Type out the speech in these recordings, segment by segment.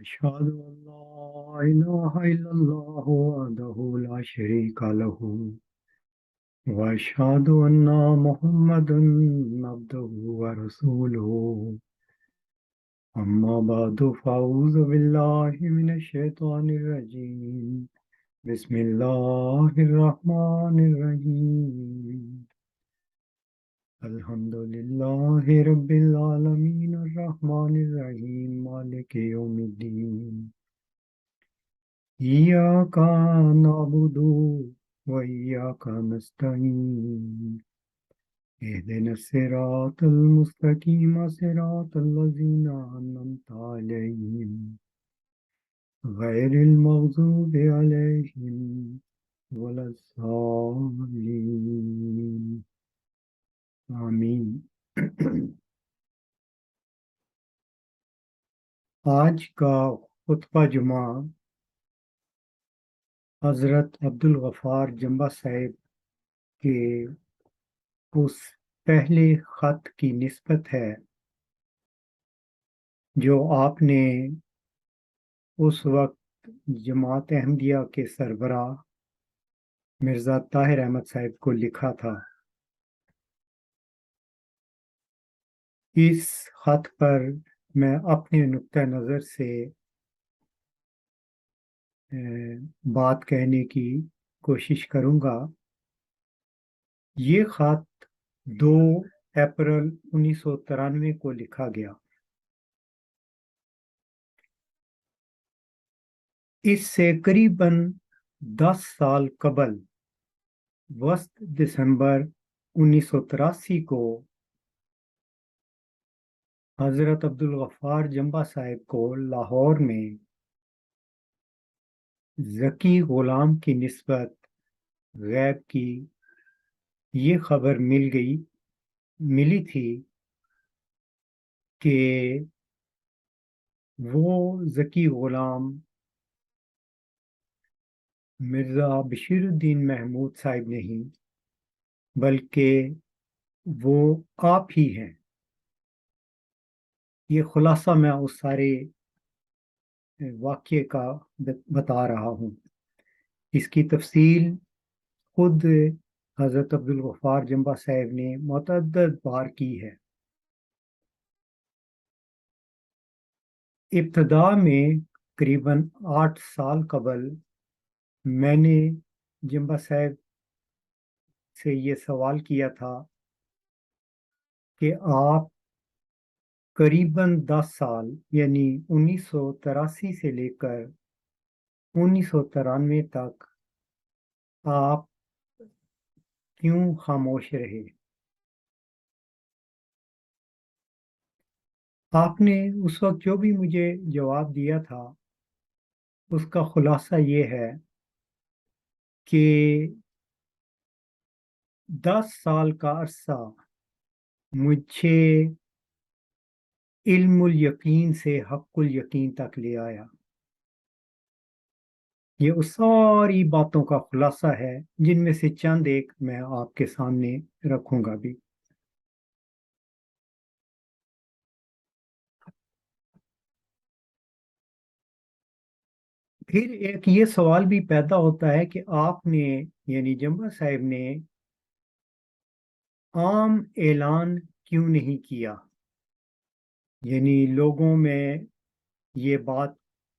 أشهد أن لا إله إلا الله وحده لا شريك له وأشهد أن محمدا عبده ورسوله أما بعد فأعوذ بالله من الشيطان الرجيم بسم الله الرحمن الرحيم الحمد لله رب العالمين الرحمن الرحيم مالك يوم الدين إياك نعبد وإياك نستعين اهدنا الصراط المستقيم صراط الذين أنعمت عليهم غير المغضوب عليهم ولا الضالين آمین۔ آج کا خطبہ جمعہ حضرت عبدالغفار جمبہ صاحب کے اس پہلے خط کی نسبت ہے جو آپ نے اس وقت جماعت احمدیہ کے سربراہ مرزا طاہر احمد صاحب کو لکھا تھا۔ اس خط پر میں اپنے نقطہ نظر سے بات کہنے کی کوشش کروں گا۔ یہ خط 2 اپریل 1993 کو لکھا گیا۔ اس سے قریباً 10 سال قبل وسط دسمبر 1983 کو حضرت عبدالغفار جمبہ صاحب کو لاہور میں ذکی غلام کی نسبت غیب کی یہ خبر ملی تھی کہ وہ ذکی غلام مرزا بشیر الدین محمود صاحب نہیں بلکہ وہ آپ ہی ہیں۔ یہ خلاصہ میں اس سارے واقعے کا بتا رہا ہوں۔ اس کی تفصیل خود حضرت عبدالغفار جمبہ صاحب نے متعدد بار کی ہے۔ ابتدا میں قریباً 8 سال قبل میں نے جمبہ صاحب سے یہ سوال کیا تھا کہ آپ قریباً 10 سال یعنی 1983 سے لے کر 1993 تک آپ کیوں خاموش رہے؟ آپ نے اس وقت جو بھی مجھے جواب دیا تھا اس کا خلاصہ یہ ہے کہ 10 سال کا عرصہ مجھے علم الیقین سے حق الیقین تک لے آیا۔ یہ اس ساری باتوں کا خلاصہ ہے جن میں سے چند ایک میں آپ کے سامنے رکھوں گا بھی۔ پھر ایک یہ سوال بھی پیدا ہوتا ہے کہ آپ نے یعنی جمبہ صاحب نے عام اعلان کیوں نہیں کیا، یعنی لوگوں میں یہ بات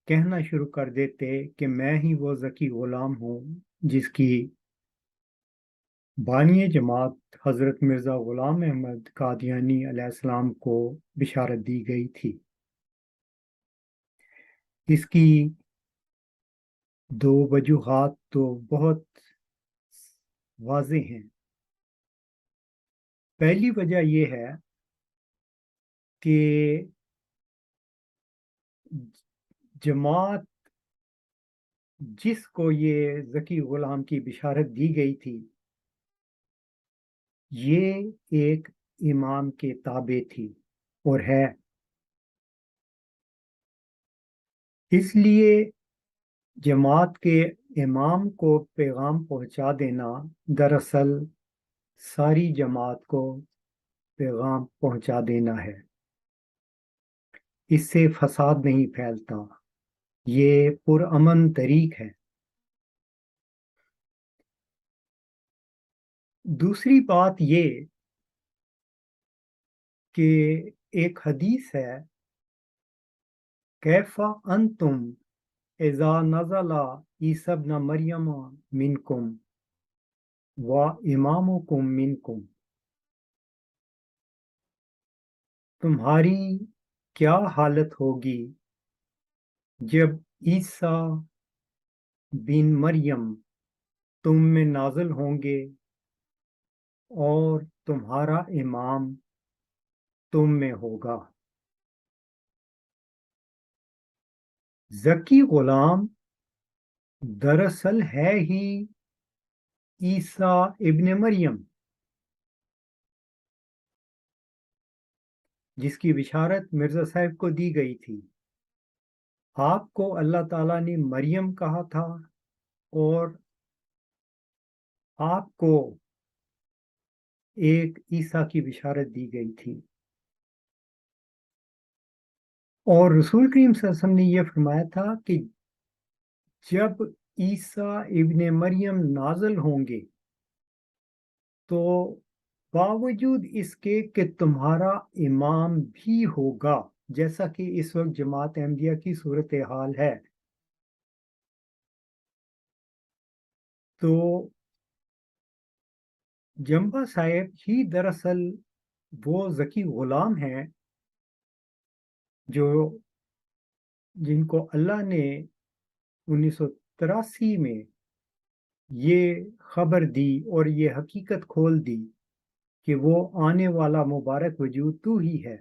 کہنا شروع کر دیتے کہ میں ہی وہ ذکی غلام ہوں جس کی بانی جماعت حضرت مرزا غلام احمد قادیانی علیہ السلام کو بشارت دی گئی تھی۔ اس کی 2 وجوہات تو بہت واضح ہیں۔ پہلی وجہ یہ ہے کہ جماعت جس کو یہ ذکی غلام کی بشارت دی گئی تھی یہ ایک امام کے تابع تھی اور ہے، اس لیے جماعت کے امام کو پیغام پہنچا دینا دراصل ساری جماعت کو پیغام پہنچا دینا ہے، اس سے فساد نہیں پھیلتا۔ یہ پرامن طریق ہے۔ دوسری بات یہ کہ ایک حدیث ہے، کیفا انتم اذا نزل عیسی ابن مریم منکم و امامکم منکم، تمہاری کیا حالت ہوگی جب عیسیٰ بن مریم تم میں نازل ہوں گے اور تمہارا امام تم میں ہوگا۔ ذکی غلام دراصل ہے ہی عیسیٰ ابن مریم، جس کی بشارت مرزا صاحب کو دی گئی تھی۔ آپ کو اللہ تعالیٰ نے مریم کہا تھا اور آپ کو ایک عیسیٰ کی بشارت دی گئی تھی، اور رسول کریم صلی اللہ علیہ وسلم نے یہ فرمایا تھا کہ جب عیسیٰ ابن مریم نازل ہوں گے تو باوجود اس کے کہ تمہارا امام بھی ہوگا، جیسا کہ اس وقت جماعت احمدیہ کی صورتحال ہے، تو جمبا صاحب ہی دراصل وہ ذکی غلام ہیں جن کو اللہ نے 1983 میں یہ خبر دی اور یہ حقیقت کھول دی کہ وہ آنے والا مبارک وجود تو ہی ہے،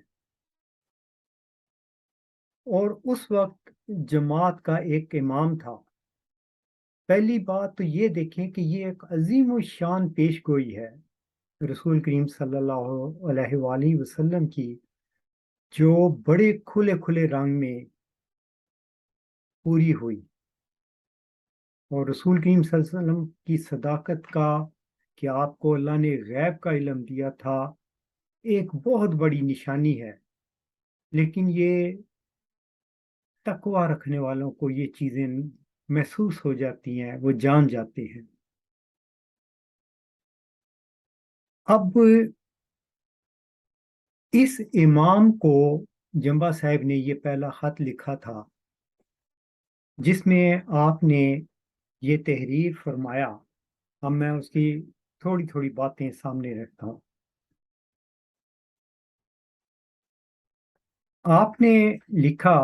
اور اس وقت جماعت کا ایک امام تھا۔ پہلی بات تو یہ دیکھیں کہ یہ ایک عظیم الشان پیش گوئی ہے رسول کریم صلی اللہ علیہ وآلہ وسلم کی، جو بڑے کھلے کھلے رنگ میں پوری ہوئی، اور رسول کریم صلی اللہ علیہ وسلم کی صداقت کا کہ آپ کو اللہ نے غیب کا علم دیا تھا ایک بہت بڑی نشانی ہے، لیکن یہ تقوی رکھنے والوں کو یہ چیزیں محسوس ہو جاتی ہیں، وہ جان جاتے ہیں۔ اب اس امام کو جمبا صاحب نے یہ پہلا خط لکھا تھا جس میں آپ نے یہ تحریر فرمایا۔ اب میں اس کی تھوڑی تھوڑی باتیں سامنے رکھتا ہوں۔ آپ نے لکھا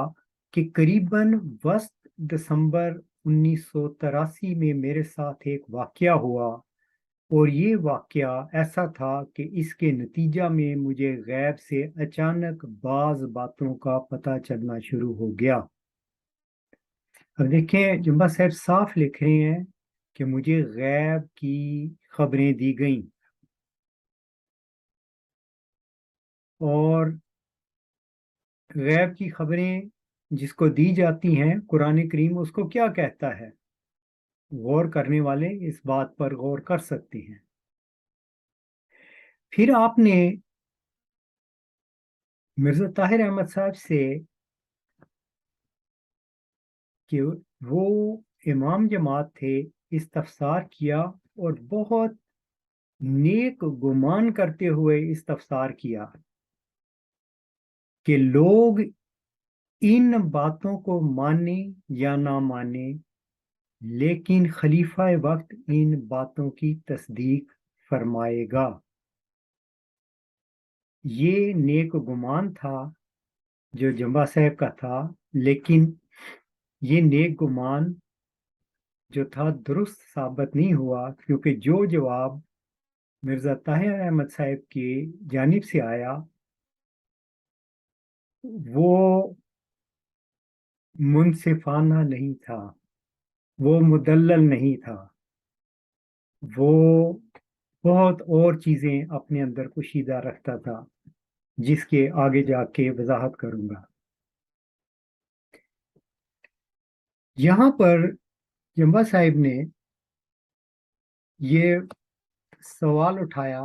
کہ قریباً وسط دسمبر 1983 میں میرے ساتھ ایک واقعہ ہوا، اور یہ واقعہ ایسا تھا کہ اس کے نتیجہ میں مجھے غیب سے اچانک بعض باتوں کا پتہ چلنا شروع ہو گیا۔ اب دیکھیں جمبا صاحب صاف لکھ رہے ہیں کہ مجھے غیب کی خبریں دی گئیں، اور غیب کی خبریں جس کو دی جاتی ہیں قرآن کریم اس کو کیا کہتا ہے؟ غور کرنے والے اس بات پر غور کر سکتے ہیں۔ پھر آپ نے مرزا طاہر احمد صاحب سے کہ وہ امام جماعت تھے استفسار کیا، اور بہت نیک گمان کرتے ہوئے استفسار کیا کہ لوگ ان باتوں کو مانیں یا نہ مانیں، لیکن خلیفہ وقت ان باتوں کی تصدیق فرمائے گا۔ یہ نیک گمان تھا جو جمبا صاحب کا تھا، لیکن یہ نیک گمان جو تھا درست ثابت نہیں ہوا، کیونکہ جو جواب مرزا طاہر احمد صاحب کی جانب سے آیا وہ منصفانہ نہیں تھا، وہ مدلل نہیں تھا، وہ بہت اور چیزیں اپنے اندر کشیدہ رکھتا تھا، جس کے آگے جا کے وضاحت کروں گا۔ یہاں پر جمبا صاحب نے یہ سوال اٹھایا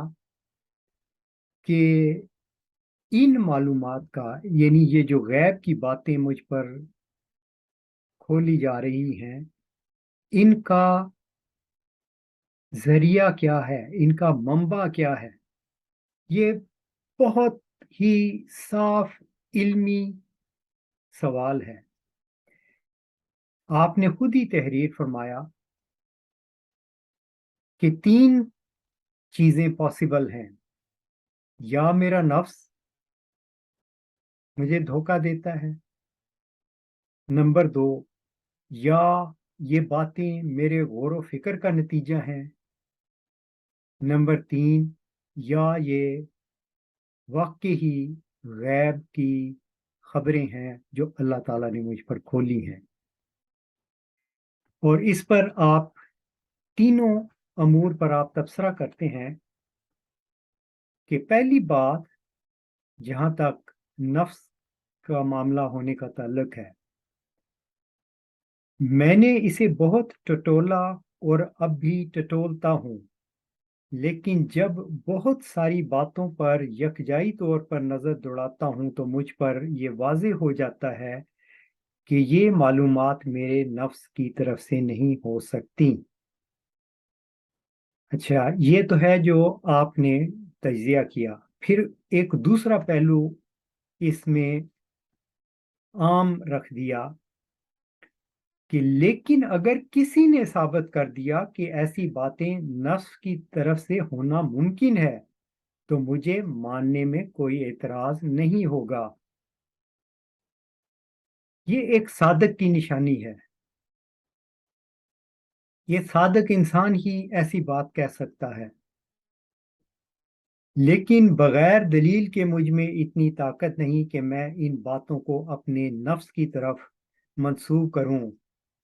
کہ ان معلومات کا، یعنی یہ جو غیب کی باتیں مجھ پر کھولی جا رہی ہیں، ان کا ذریعہ کیا ہے، ان کا منبع کیا ہے، یہ بہت ہی صاف علمی سوال ہے۔ آپ نے خود ہی تحریر فرمایا کہ 3 چیزیں پاسبل ہیں، یا میرا نفس مجھے دھوکہ دیتا ہے، نمبر 2، یا یہ باتیں میرے غور و فکر کا نتیجہ ہیں، نمبر 3، یا یہ واقعی ہی غیب کی خبریں ہیں جو اللہ تعالیٰ نے مجھ پر کھولی ہیں۔ اور اس پر آپ تینوں امور پر آپ تبصرہ کرتے ہیں کہ پہلی بات، جہاں تک نفس کا معاملہ ہونے کا تعلق ہے، میں نے اسے بہت ٹٹولا اور اب بھی ٹٹولتا ہوں، لیکن جب بہت ساری باتوں پر یکجائی طور پر نظر دوڑاتا ہوں تو مجھ پر یہ واضح ہو جاتا ہے کہ یہ معلومات میرے نفس کی طرف سے نہیں ہو سکتی۔ اچھا، یہ تو ہے جو آپ نے تجزیہ کیا۔ پھر ایک دوسرا پہلو اس میں عام رکھ دیا کہ لیکن اگر کسی نے ثابت کر دیا کہ ایسی باتیں نفس کی طرف سے ہونا ممکن ہے تو مجھے ماننے میں کوئی اعتراض نہیں ہوگا۔ یہ ایک صادق کی نشانی ہے، یہ صادق انسان ہی ایسی بات کہہ سکتا ہے۔ لیکن بغیر دلیل کے مجھ میں اتنی طاقت نہیں کہ میں ان باتوں کو اپنے نفس کی طرف منسوب کروں،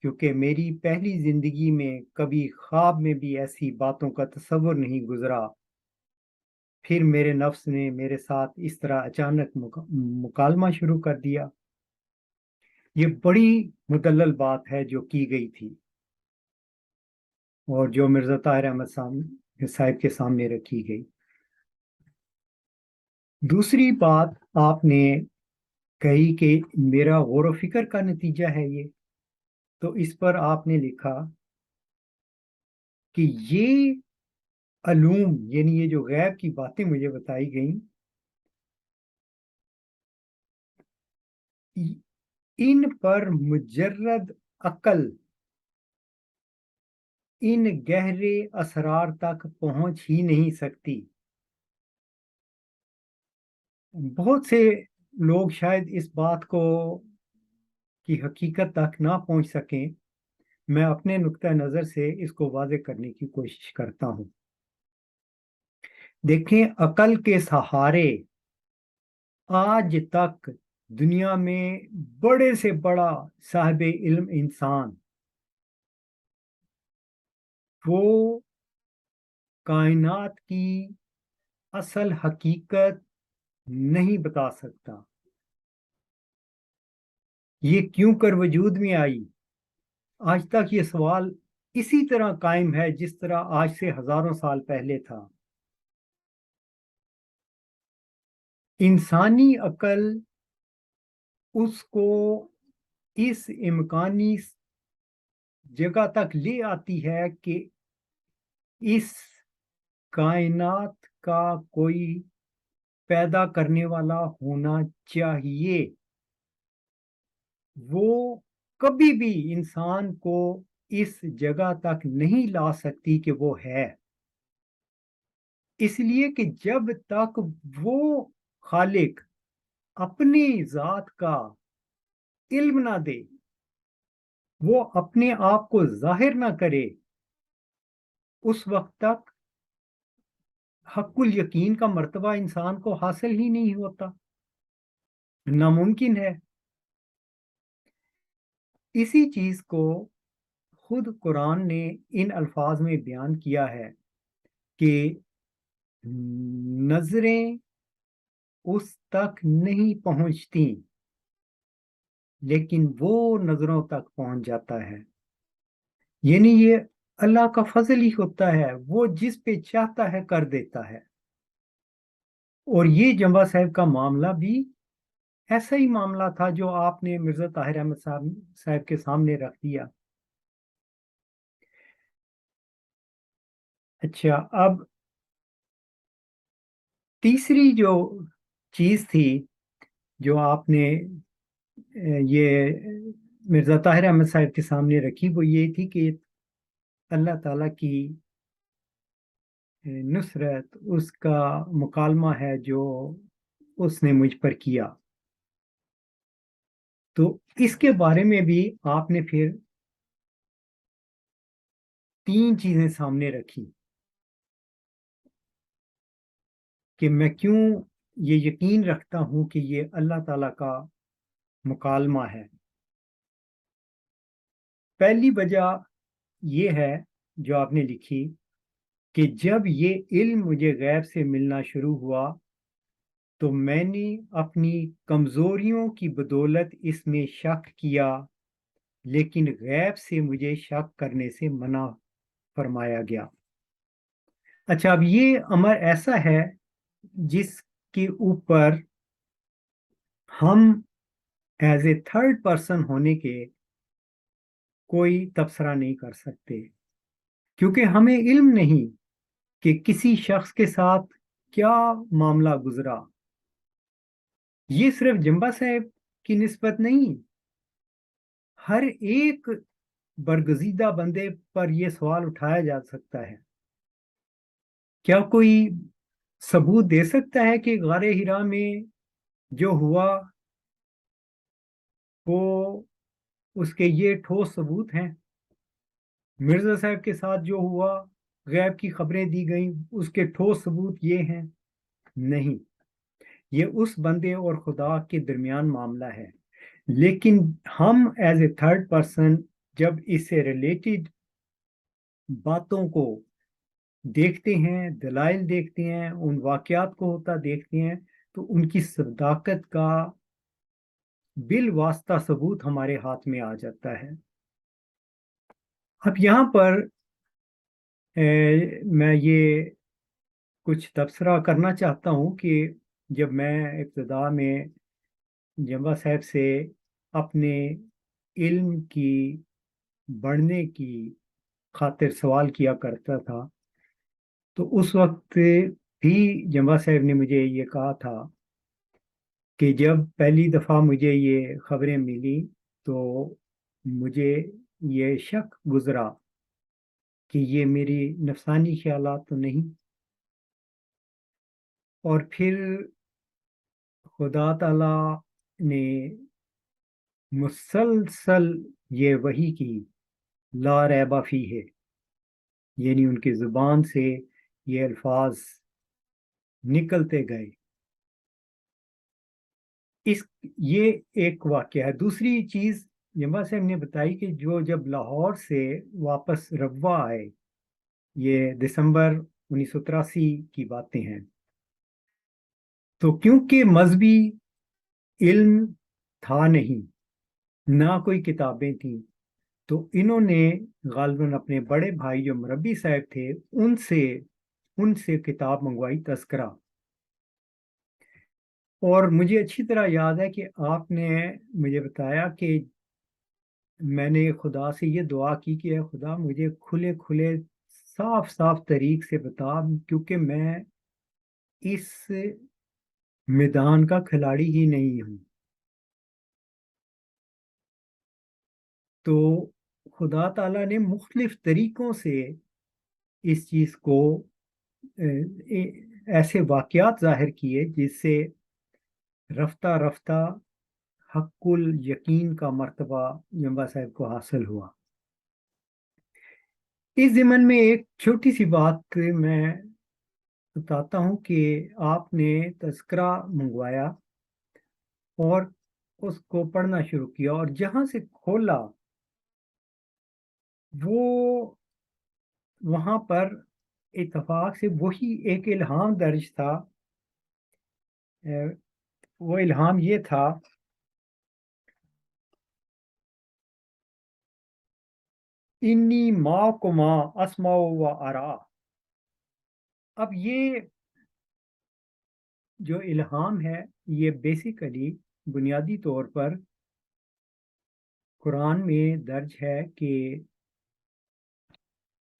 کیونکہ میری پہلی زندگی میں کبھی خواب میں بھی ایسی باتوں کا تصور نہیں گزرا۔ پھر میرے نفس نے میرے ساتھ اس طرح اچانک مکالمہ شروع کر دیا۔ یہ بڑی مدلل بات ہے جو کی گئی تھی اور جو مرزا طاہر احمد صاحب کے سامنے رکھی گئی۔ دوسری بات آپ نے کہی کہ میرا غور و فکر کا نتیجہ ہے یہ، تو اس پر آپ نے لکھا کہ یہ علوم، یعنی یہ جو غیب کی باتیں مجھے بتائی گئیں، ان پر مجرد عقل ان گہرے اسرار تک پہنچ ہی نہیں سکتی۔ بہت سے لوگ شاید اس بات کو کی حقیقت تک نہ پہنچ سکیں، میں اپنے نقطہ نظر سے اس کو واضح کرنے کی کوشش کرتا ہوں۔ دیکھیں، عقل کے سہارے آج تک دنیا میں بڑے سے بڑا صاحب علم انسان وہ کائنات کی اصل حقیقت نہیں بتا سکتا۔ یہ کیوں کر وجود میں آئی؟ آج تک یہ سوال اسی طرح قائم ہے جس طرح آج سے ہزاروں سال پہلے تھا۔ انسانی عقل اس کو اس امکانی جگہ تک لے آتی ہے کہ اس کائنات کا کوئی پیدا کرنے والا ہونا چاہیے۔ وہ کبھی بھی انسان کو اس جگہ تک نہیں لا سکتی کہ وہ ہے، اس لیے کہ جب تک وہ خالق اپنی ذات کا علم نہ دے، وہ اپنے آپ کو ظاہر نہ کرے، اس وقت تک حق الیقین کا مرتبہ انسان کو حاصل ہی نہیں ہوتا، ناممکن ہے۔ اسی چیز کو خود قرآن نے ان الفاظ میں بیان کیا ہے کہ نظریں اس تک نہیں پہنچتی لیکن وہ نظروں تک پہنچ جاتا ہے۔ یعنی یہ اللہ کا فضل ہی ہوتا ہے، وہ جس پہ چاہتا ہے کر دیتا ہے۔ اور یہ جمبا صاحب کا معاملہ بھی ایسا ہی معاملہ تھا جو آپ نے مرزا طاہر احمد صاحب کے سامنے رکھ دیا. اچھا، اب تیسری جو چیز تھی جو آپ نے یہ مرزا طاہر احمد صاحب کے سامنے رکھی، وہ یہ تھی کہ اللہ تعالیٰ کی نصرت، اس کا مکالمہ ہے جو اس نے مجھ پر کیا. تو اس کے بارے میں بھی آپ نے پھر 3 چیزیں سامنے رکھی کہ میں کیوں یہ یقین رکھتا ہوں کہ یہ اللہ تعالیٰ کا مکالمہ ہے. پہلی وجہ یہ ہے جو آپ نے لکھی کہ جب یہ علم مجھے غیب سے ملنا شروع ہوا تو میں نے اپنی کمزوریوں کی بدولت اس میں شک کیا، لیکن غیب سے مجھے شک کرنے سے منع فرمایا گیا. اچھا، اب یہ امر ایسا ہے جس کے اوپر ہم ایز اے تھرڈ پرسن ہونے کے کوئی تبصرہ نہیں کر سکتے، کیونکہ ہمیں علم نہیں کہ کسی شخص کے ساتھ کیا معاملہ گزرا. یہ صرف جمبا صاحب کی نسبت نہیں، ہر ایک برگزیدہ بندے پر یہ سوال اٹھایا جا سکتا ہے. کیا کوئی ثبوت دے سکتا ہے کہ غار ہرا میں جو ہوا وہ اس کے یہ ٹھوس ثبوت ہیں؟ مرزا صاحب کے ساتھ جو ہوا، غیب کی خبریں دی گئیں، اس کے ٹھوس ثبوت یہ ہیں؟ نہیں، یہ اس بندے اور خدا کے درمیان معاملہ ہے. لیکن ہم ایز اے تھرڈ پرسن جب اس سے ریلیٹڈ باتوں کو دیکھتے ہیں، دلائل دیکھتے ہیں، ان واقعات کو ہوتا دیکھتے ہیں، تو ان کی صداقت کا بالواسطہ ثبوت ہمارے ہاتھ میں آ جاتا ہے. اب یہاں پر میں یہ کچھ تبصرہ کرنا چاہتا ہوں کہ جب میں ابتدا میں جمبا صاحب سے اپنے علم کی بڑھنے کی خاطر سوال کیا کرتا تھا تو اس وقت بھی جمبا صاحب نے مجھے یہ کہا تھا کہ جب پہلی دفعہ مجھے یہ خبریں ملی تو مجھے یہ شک گزرا کہ یہ میری نفسانی خیالات تو نہیں. اور پھر خدا تعالی نے مسلسل یہ وحی کی لا ریب فیہ، یعنی ان کی زبان سے یہ الفاظ نکلتے گئے. یہ ایک واقعہ ہے. دوسری چیز جمبا صاحب نے بتائی کہ جب لاہور سے واپس ربوہ آئے، یہ دسمبر 1983 کی باتیں ہیں، تو کیونکہ مذہبی علم تھا نہیں، نہ کوئی کتابیں تھیں، تو انہوں نے غالباً اپنے بڑے بھائی جو مربی صاحب تھے ان سے کتاب منگوائی، تذکرہ. اور مجھے اچھی طرح یاد ہے کہ آپ نے مجھے بتایا کہ میں نے خدا سے یہ دعا کی کہ اے خدا مجھے کھلے کھلے صاف صاف طریق سے بتا، کیونکہ میں اس میدان کا کھلاڑی ہی نہیں ہوں. تو خدا تعالیٰ نے مختلف طریقوں سے اس چیز کو ایسے واقعات ظاہر کیے جس سے رفتہ رفتہ حق الیقین کا مرتبہ جمبا صاحب کو حاصل ہوا. اس ضمن میں ایک چھوٹی سی بات میں بتاتا ہوں کہ آپ نے تذکرہ منگوایا اور اس کو پڑھنا شروع کیا، اور جہاں سے کھولا وہ وہاں پر اتفاق سے وہی ایک الہام درج تھا. وہ الہام یہ تھا انی معکما اسمع و ارا. اب یہ جو الہام ہے یہ بیسیکلی بنیادی طور پر قرآن میں درج ہے کہ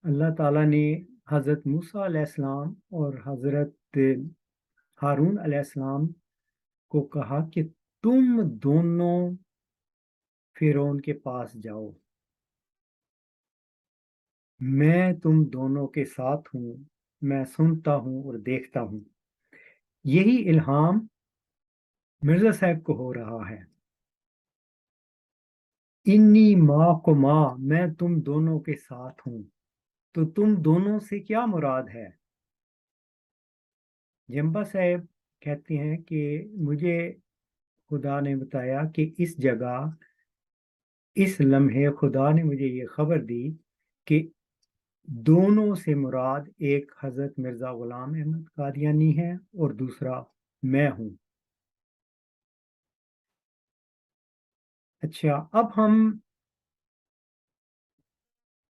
اللہ تعالیٰ نے حضرت موسیٰ علیہ السلام اور حضرت ہارون علیہ السلام کو کہا کہ تم دونوں فرعون کے پاس جاؤ، میں تم دونوں کے ساتھ ہوں، میں سنتا ہوں اور دیکھتا ہوں۔ یہی الہام مرزا صاحب کو ہو رہا ہے، انی معکما، میں تم دونوں کے ساتھ ہوں۔ تو تم دونوں سے کیا مراد ہے؟ جمبا صاحب کہتے ہیں کہ مجھے خدا نے بتایا کہ اس جگہ اس لمحے خدا نے مجھے یہ خبر دی کہ دونوں سے مراد ایک حضرت مرزا غلام احمد قادیانی ہے اور دوسرا میں ہوں۔ اچھا، اب ہم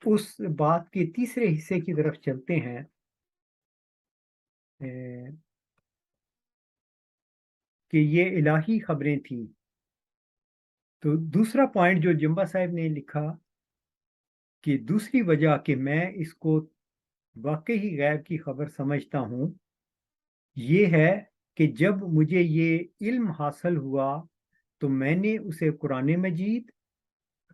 اس بات کے تیسرے حصے کی طرف چلتے ہیں کہ یہ الہی خبریں تھیں۔ تو دوسرا پوائنٹ جو جمبا صاحب نے لکھا کہ دوسری وجہ کہ میں اس کو واقعی غیب کی خبر سمجھتا ہوں یہ ہے کہ جب مجھے یہ علم حاصل ہوا تو میں نے اسے قرآن مجید،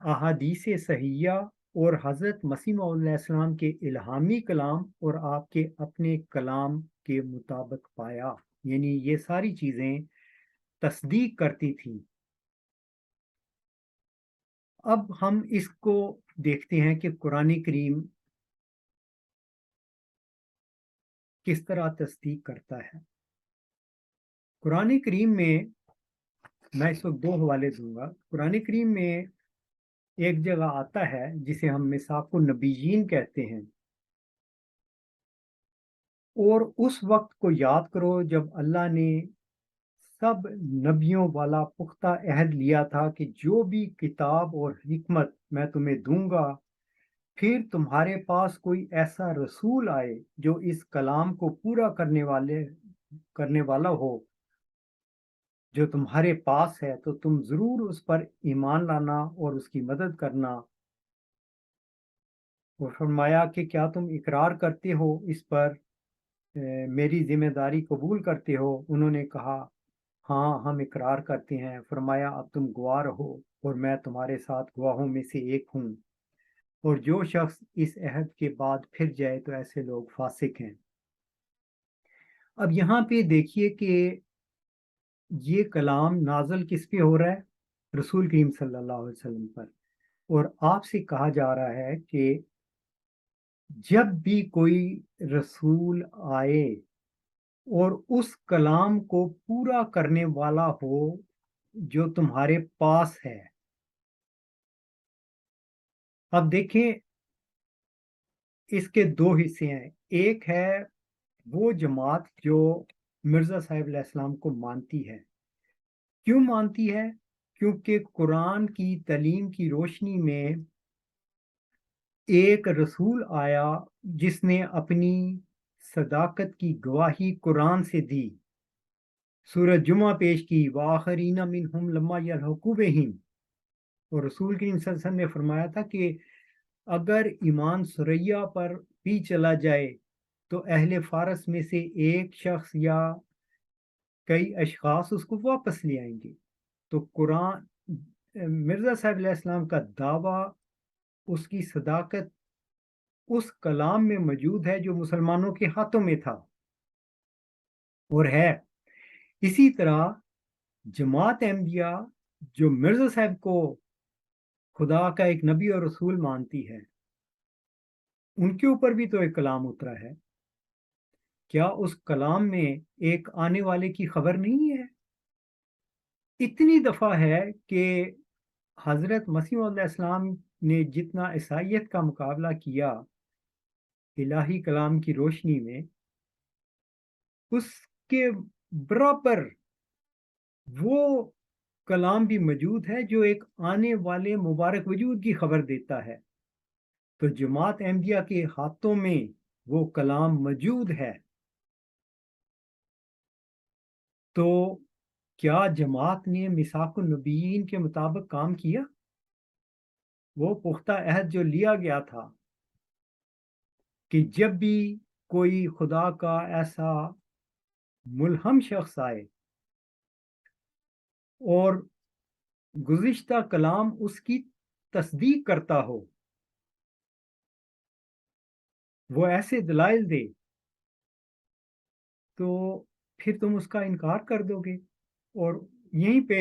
احادیث صحیحہ اور حضرت مسیح علیہ السلام کے الہامی کلام اور آپ کے اپنے کلام کے مطابق پایا، یعنی یہ ساری چیزیں تصدیق کرتی تھیں۔ اب ہم اس کو دیکھتے ہیں کہ قرآن کریم کس طرح تصدیق کرتا ہے۔ قرآن کریم میں میں اس وقت دو حوالے دوں گا۔ قرآن کریم میں ایک جگہ آتا ہے جسے ہم میثاق النبیین کہتے ہیں، اور اس وقت کو یاد کرو جب اللہ نے سب نبیوں والا پختہ عہد لیا تھا کہ جو بھی کتاب اور حکمت میں تمہیں دوں گا، پھر تمہارے پاس کوئی ایسا رسول آئے جو اس کلام کو پورا کرنے والا ہو جو تمہارے پاس ہے، تو تم ضرور اس پر ایمان لانا اور اس کی مدد کرنا۔ اور فرمایا کہ کیا تم اقرار کرتے ہو اس پر، میری ذمہ داری قبول کرتے ہو؟ انہوں نے کہا ہاں ہم اقرار کرتے ہیں۔ فرمایا اب تم گواہ رہو اور میں تمہارے ساتھ گواہوں میں سے ایک ہوں، اور جو شخص اس عہد کے بعد پھر جائے تو ایسے لوگ فاسق ہیں۔ اب یہاں پہ دیکھیے کہ یہ کلام نازل کس پہ ہو رہا ہے؟ رسول کریم صلی اللہ علیہ وسلم پر، اور آپ سے کہا جا رہا ہے کہ جب بھی کوئی رسول آئے اور اس کلام کو پورا کرنے والا ہو جو تمہارے پاس ہے۔ اب دیکھیں اس کے دو حصے ہیں، ایک ہے وہ جماعت جو مرزا صاحب علیہ السلام کو مانتی ہے۔ کیوں مانتی ہے؟ کیونکہ قرآن کی تعلیم کی روشنی میں ایک رسول آیا جس نے اپنی صداقت کی گواہی قرآن سے دی، سورۃ جمعہ پیش کی، وآخرین منہم لما یلحقوا بہم، اور رسول کریم صلی اللہ علیہ وسلم نے فرمایا تھا کہ اگر ایمان ثریہ پر بھی چلا جائے تو اہل فارس میں سے ایک شخص یا کئی اشخاص اس کو واپس لے آئیں گے۔ تو قرآن مرزا صاحب علیہ السلام کا دعویٰ، اس کی صداقت اس کلام میں موجود ہے جو مسلمانوں کے ہاتھوں میں تھا اور ہے۔ اسی طرح جماعت احمدیہ جو مرزا صاحب کو خدا کا ایک نبی اور رسول مانتی ہے، ان کے اوپر بھی تو ایک کلام اترا ہے۔ کیا اس کلام میں ایک آنے والے کی خبر نہیں ہے؟ اتنی دفعہ ہے کہ حضرت مسیح علیہ السلام نے جتنا عیسائیت کا مقابلہ کیا الہی کلام کی روشنی میں، اس کے برابر وہ کلام بھی موجود ہے جو ایک آنے والے مبارک وجود کی خبر دیتا ہے۔ تو جماعت احمدیہ کے ہاتھوں میں وہ کلام موجود ہے۔ تو کیا جماعت نے میثاق النبیین کے مطابق کام کیا؟ وہ پختہ عہد جو لیا گیا تھا کہ جب بھی کوئی خدا کا ایسا ملہم شخص آئے اور گزشتہ کلام اس کی تصدیق کرتا ہو، وہ ایسے دلائل دے، تو پھر تم اس کا انکار کر دو گے۔ اور یہیں پہ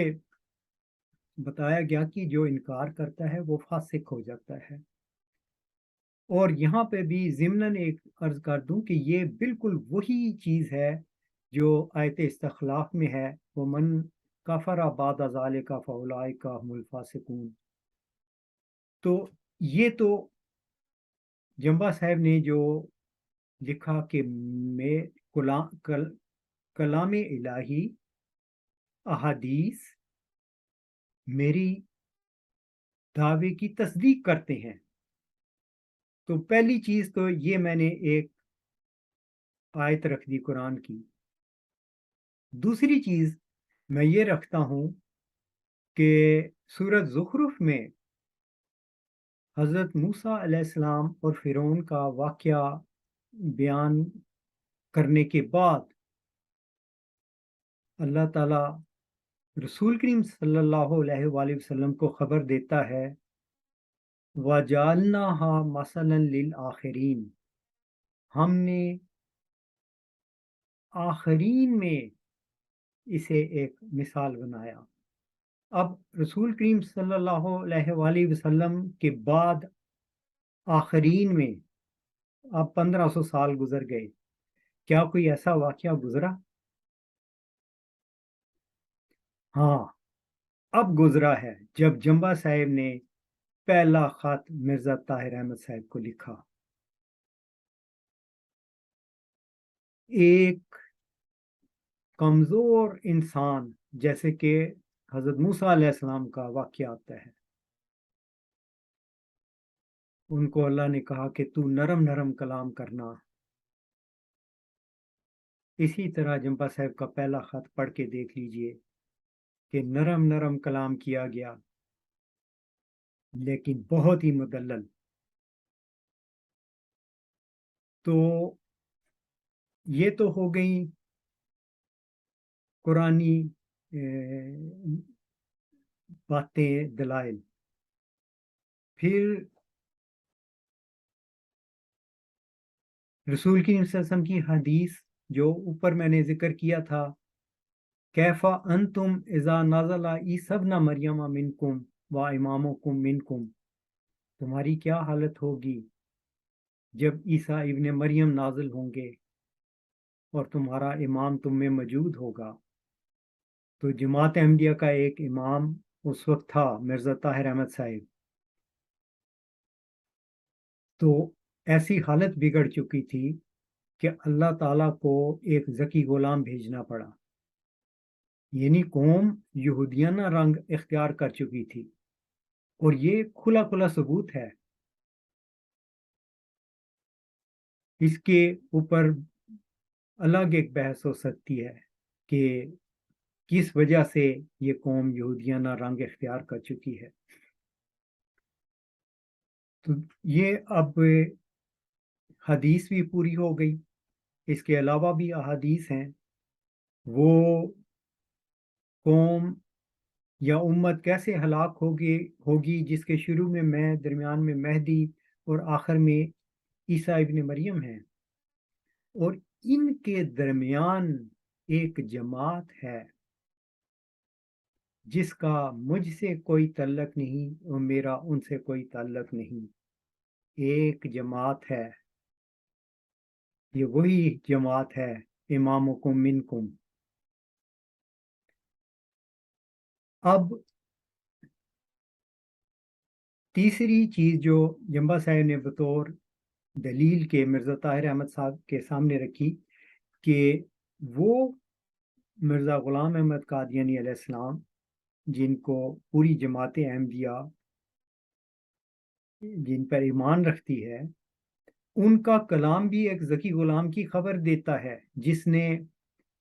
بتایا گیا کہ جو انکار کرتا ہے وہ فاسق ہو جاتا ہے۔ اور یہاں پہ بھی ضمناً ایک عرض کر دوں کہ یہ بالکل وہی چیز ہے جو آیت استخلاف میں ہے، وَمَن کَفَرَ بَعْدَ ذَلِكَ فَأُولَٰئِكَ هُمُ الْفَاسِقُونَ۔ تو یہ تو جمبا صاحب نے جو لکھا کہ میں کلام الہی احادیث میری دعوے کی تصدیق کرتے ہیں، تو پہلی چیز تو یہ میں نے ایک آیت رکھ دی قرآن کی۔ دوسری چیز میں یہ رکھتا ہوں کہ سورۃ زخرف میں حضرت موسیٰ علیہ السلام اور فرعون کا واقعہ بیان کرنے کے بعد اللہ تعالیٰ رسول کریم صلی اللہ علیہ وآلہ وسلم کو خبر دیتا ہے وَجَعَلْنَاهَا مَثَلًا لِلْآخِرِينَ، ہم نے آخرین میں اسے ایک مثال بنایا۔ اب رسول کریم صلی اللہ علیہ وآلہ وسلم کے بعد آخرین میں اب 1500 سال گزر گئے، کیا کوئی ایسا واقعہ گزرا؟ ہاں، اب گزرا ہے جب جمبا صاحب نے پہلا خط مرزا طاہر احمد صاحب کو لکھا۔ ایک کمزور انسان جیسے کہ حضرت موسیٰ علیہ السلام کا واقعہ آتا ہے، ان کو اللہ نے کہا کہ تو نرم نرم کلام کرنا۔ اسی طرح جمبا صاحب کا پہلا خط پڑھ کے دیکھ لیجئے کہ نرم نرم کلام کیا گیا، لیکن بہت ہی مدلل۔ تو یہ تو ہو گئی قرآنی باتیں، دلائل۔ پھر رسول کی صلی اللہ علیہ وسلم کی حدیث جو اوپر میں نے ذکر کیا تھا، کیفا انتم اذا نازل عیسی ابن مریم منکم و امامکم منکم، تمہاری کیا حالت ہوگی جب عیسیٰ ابن مریم نازل ہوں گے اور تمہارا امام تم میں موجود ہوگا۔ تو جماعت احمدیہ کا ایک امام اس وقت تھا مرزا طاہر احمد صاحب، تو ایسی حالت بگڑ چکی تھی کہ اللہ تعالیٰ کو ایک ذکی غلام بھیجنا پڑا، یعنی قوم یہودیانہ رنگ اختیار کر چکی تھی، اور یہ کھلا کھلا ثبوت ہے۔ اس کے اوپر الگ ایک بحث ہو سکتی ہے کہ کس وجہ سے یہ قوم یہودیانہ رنگ اختیار کر چکی ہے۔ تو یہ اب حدیث بھی پوری ہو گئی، اس کے علاوہ بھی احادیث ہیں۔ وہ قوم یا امت کیسے ہلاک ہوگی جس کے شروع میں درمیان میں مہدی اور آخر میں عیسیٰ ابن مریم ہیں، اور ان کے درمیان ایک جماعت ہے جس کا مجھ سے کوئی تعلق نہیں اور میرا ان سے کوئی تعلق نہیں، ایک جماعت ہے، یہ وہی جماعت ہے امامکم منکم۔ اب تیسری چیز جو جمبا صاحب نے بطور دلیل کے مرزا طاہر احمد صاحب کے سامنے رکھی کہ وہ مرزا غلام احمد قادیانی علیہ السلام جن کو پوری جماعت احمدیہ جن پر ایمان رکھتی ہے، ان کا کلام بھی ایک ذکی غلام کی خبر دیتا ہے جس نے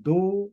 2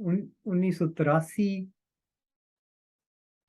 1983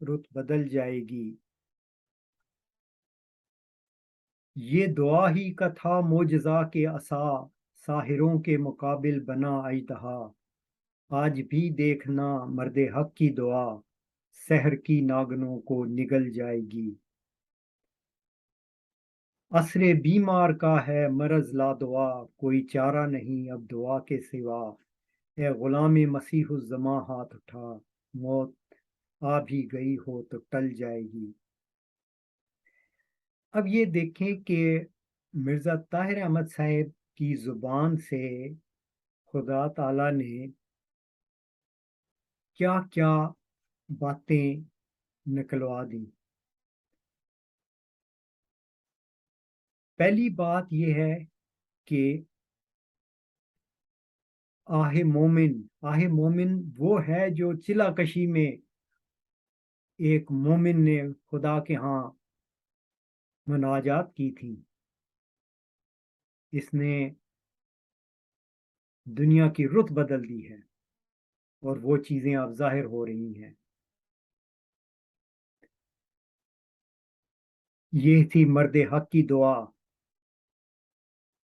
رت بدل جائے گی. یہ دعا ہی کا تھا معجزہ کے عصا، ساحروں کے مقابل بنا اژدہا. آج بھی دیکھنا مرد حق کی دعا، سحر کی ناگنوں کو نگل جائے گی. عصر بیمار کا ہے مرض لا دعا، کوئی چارہ نہیں اب دعا کے سوا. اے غلام مسیح الزماں ہاتھ اٹھا، موت آ بھی گئی ہو تو ٹل جائے گی. اب یہ دیکھیں کہ مرزا طاہر احمد صاحب کی زبان سے خدا تعالیٰ نے کیا کیا باتیں نکلوا دیں. پہلی بات یہ ہے کہ آہ مومن وہ ہے جو چلا کشی میں ایک مومن نے خدا کے ہاں مناجات کی تھی. اس نے دنیا کی رت بدل دی ہے اور وہ چیزیں اب ظاہر ہو رہی ہیں. یہ تھی مرد حق کی دعا.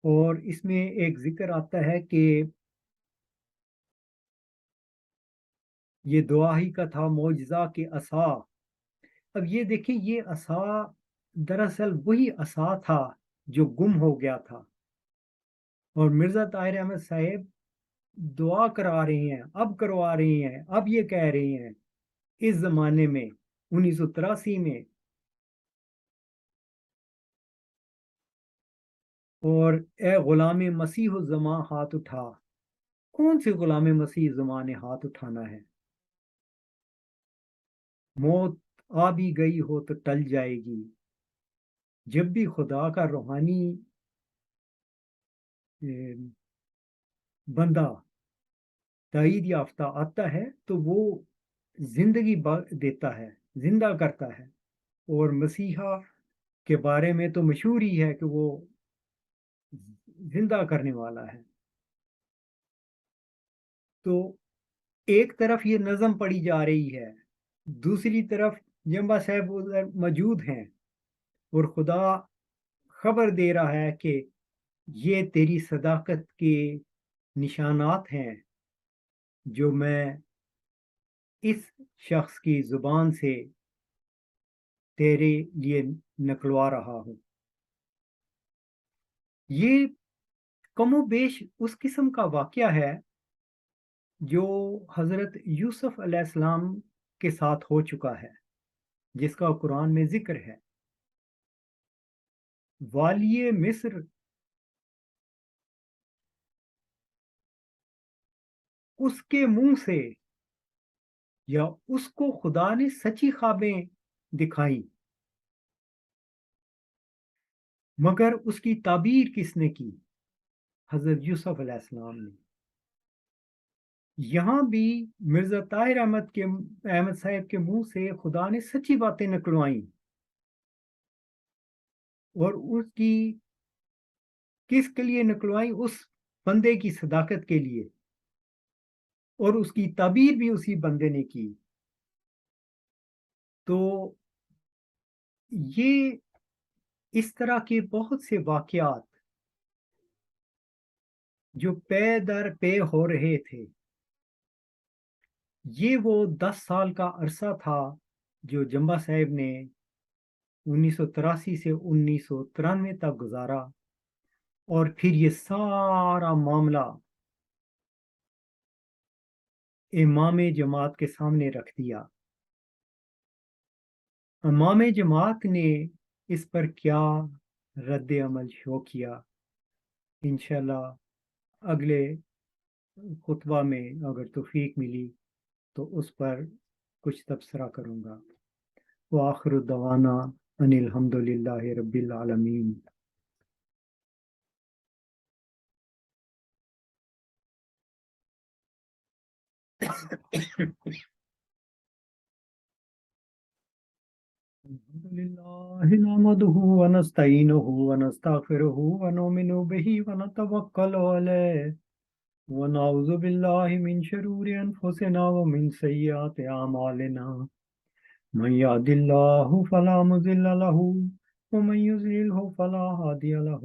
اور اس میں ایک ذکر آتا ہے کہ یہ دعا ہی کا تھا معجزہ کے عصا. اب یہ دیکھیں یہ عصا دراصل وہی عصا تھا جو گم ہو گیا تھا، اور مرزا طاہر احمد صاحب دعا کرا رہے ہیں، اب کروا رہے ہیں، اب یہ کہہ رہے ہیں اس زمانے میں 1983 میں. اور اے غلام مسیح الزماں ہاتھ اٹھا. کون سے غلام مسیح الزماں نے ہاتھ اٹھانا ہے؟ موت آ بھی گئی ہو تو ٹل جائے گی. جب بھی خدا کا روحانی بندہ تائید یافتہ آتا ہے تو وہ زندگی دیتا ہے، زندہ کرتا ہے. اور مسیحا کے بارے میں تو مشہور ہی ہے کہ وہ زندہ کرنے والا ہے. تو ایک طرف یہ نظم پڑھی جا رہی ہے، دوسری طرف جمبا صاحب ادھر موجود ہیں اور خدا خبر دے رہا ہے کہ یہ تیری صداقت کے نشانات ہیں جو میں اس شخص کی زبان سے تیرے لیے نکلوا رہا ہوں. یہ کم و بیش اس قسم کا واقعہ ہے جو حضرت یوسف علیہ السلام کے ساتھ ہو چکا ہے، جس کا قرآن میں ذکر ہے. والی مصر اس کے منہ سے یا اس کو خدا نے سچی خوابیں دکھائیں، مگر اس کی تعبیر کس نے کی؟ حضرت یوسف علیہ السلام نے. یہاں بھی مرزا طاہر احمد صاحب کے منہ سے خدا نے سچی باتیں نکلوائیں، اور اس کی کس کے لیے نکلوائیں؟ اس بندے کی صداقت کے لیے، اور اس کی تعبیر بھی اسی بندے نے کی. تو یہ اس طرح کے بہت سے واقعات جو پے در پے ہو رہے تھے، یہ وہ 10 سال کا عرصہ تھا جو جمبا صاحب نے 1983 سے 1993 تک گزارا، اور پھر یہ سارا معاملہ امام جماعت کے سامنے رکھ دیا. امام جماعت نے اس پر کیا رد عمل شو کیا، انشاءاللہ اگلے خطبہ میں اگر توفیق ملی تو اس پر کچھ تبصرہ کروں گا. وآخر دعوانا ان الحمد للہ رب العالمین. الحمد لله نحمده ونستعينه ونستغفره ونؤمن به ونتوكل عليه ونعوذ بالله من شرور أنفسنا ومن سيئات أعمالنا من يهد الله فلا مضل له ومن يضلله فلا هادي له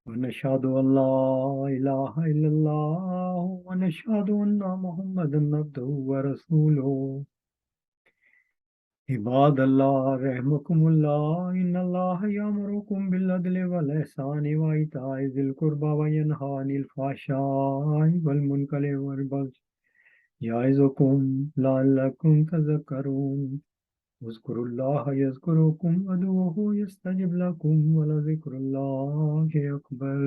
ونشهد أن لا إله إلا الله ونشهد أن محمدا عبده ورسوله عباد الله رحمكم الله إن الله يأمركم بالعدل والإحسان وإيتاء ذي القربى وينهى عن الفحشاء والمنكر والبغي يعظكم لعلكم تذكرون اذكروا الله يذكركم وادعوه يستجب لكم ولذكر الله أكبر